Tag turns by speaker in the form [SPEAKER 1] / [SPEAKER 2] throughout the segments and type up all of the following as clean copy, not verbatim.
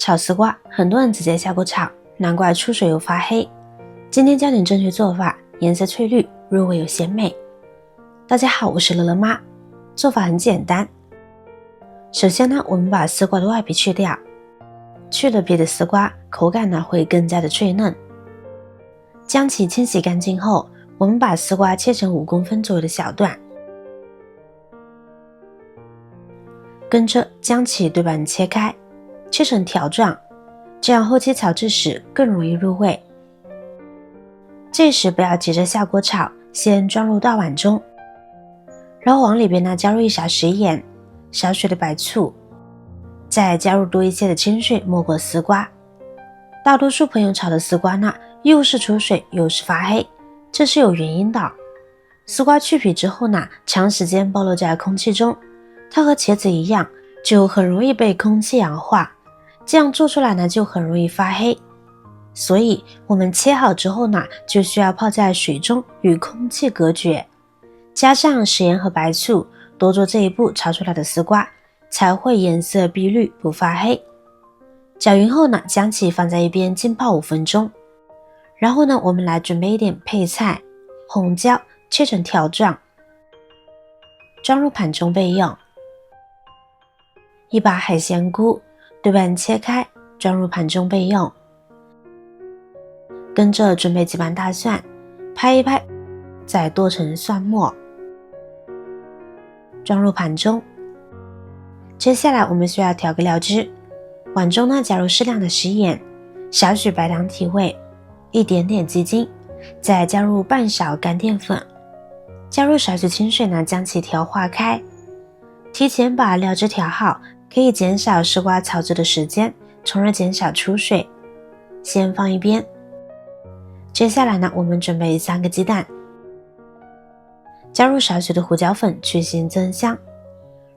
[SPEAKER 1] 炒丝瓜，很多人直接下锅炒，难怪出水又发黑。今天教点正确做法，颜色翠绿，入味又鲜美。大家好，我是乐乐妈，做法很简单。首先呢，我们把丝瓜的外皮去掉，去了皮的丝瓜口感呢会更加的脆嫩。将其清洗干净后，我们把丝瓜切成5公分左右的小段，跟着将其对半切开，切成条状，这样后期炒制时更容易入味。这时不要急着下锅炒，先装入大碗中，然后往里边呢加入1勺食盐，少许的白醋，再加入多一些的清水没过丝瓜。大多数朋友炒的丝瓜呢，又是出水又是发黑，这是有原因的。丝瓜去皮之后呢，长时间暴露在空气中，它和茄子一样，就很容易被空气氧化，这样做出来呢就很容易发黑。所以我们切好之后呢，就需要泡在水中与空气隔绝，加上食盐和白醋，多做这一步炒出来的丝瓜才会颜色碧绿不发黑。搅匀后呢，将其放在一边浸泡5分钟。然后呢，我们来准备一点配菜，红椒切成条状，装入盘中备用。一把海鲜菇对半切开，装入盘中备用。跟着准备几瓣大蒜，拍一拍，再剁成蒜末，装入盘中。接下来我们需要调个料汁，碗中呢加入适量的食盐，少许白糖提味，一点点鸡精，再加入半勺干淀粉，加入少许清水呢将其调化开。提前把料汁调好，可以减少丝瓜炒制的时间，从而减少出水。先放一边。接下来呢，我们准备3个鸡蛋，加入少许的胡椒粉去腥增香，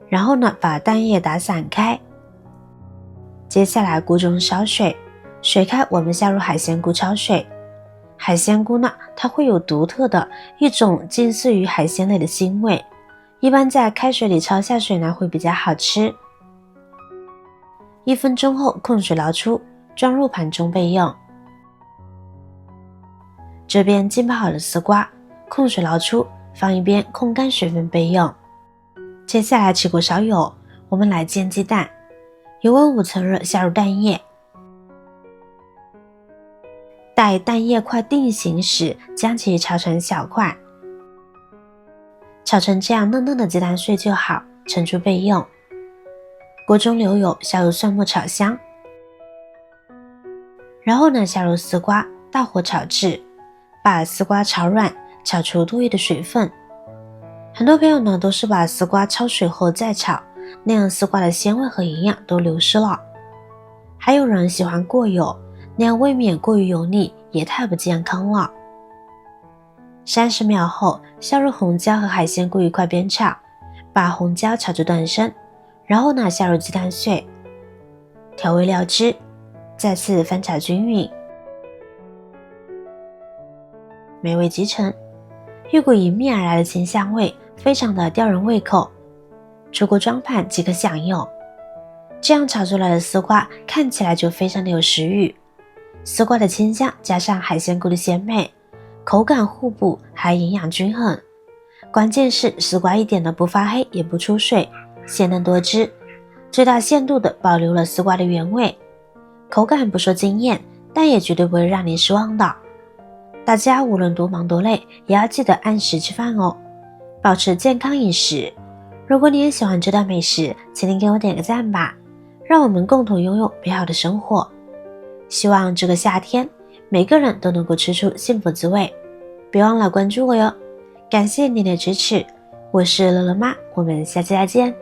[SPEAKER 1] 然后呢把蛋液打散开。接下来锅中烧水，水开我们下入海鲜菇焯水。海鲜菇呢，它会有独特的一种近似于海鲜类的腥味，一般在开水里焯下水呢会比较好吃。1分钟后控水捞出，装入盘中备用。这边浸泡好的丝瓜控水捞出，放一边控干水分备用。接下来起锅烧油，我们来煎鸡蛋，油温5成热，下入蛋液，待蛋液快定型时，将其炒成小块，炒成这样嫩嫩的鸡蛋碎就好，盛出备用。锅中留油，下入蒜末炒香，然后呢下入丝瓜，大火炒制，把丝瓜炒软，炒出多余的水分。很多朋友呢都是把丝瓜焯水后再炒，那样丝瓜的鲜味和营养都流失了。还有人喜欢过油，那样未免过于油腻，也太不健康了。30秒后，下入红椒和海鲜菇一块煸炒，把红椒炒至断生，然后呢下入鸡蛋碎，调味料汁，再次翻炒均匀，美味即成。一股迎面而来的清香味，非常的吊人胃口，出锅装盘即可享用。这样炒出来的丝瓜看起来就非常的有食欲，丝瓜的清香加上海鲜菇的鲜美，口感互补还营养均衡。关键是丝瓜一点都不发黑也不出水，鲜嫩多汁，最大限度的保留了丝瓜的原味，口感不说惊艳，但也绝对不会让你失望的。大家无论多忙多累，也要记得按时吃饭哦，保持健康饮食。如果你也喜欢这道美食，请您给我点个赞吧，让我们共同拥有美好的生活。希望这个夏天每个人都能够吃出幸福滋味。别忘了关注我哟，感谢你的支持，我是乐乐妈，我们下期再见。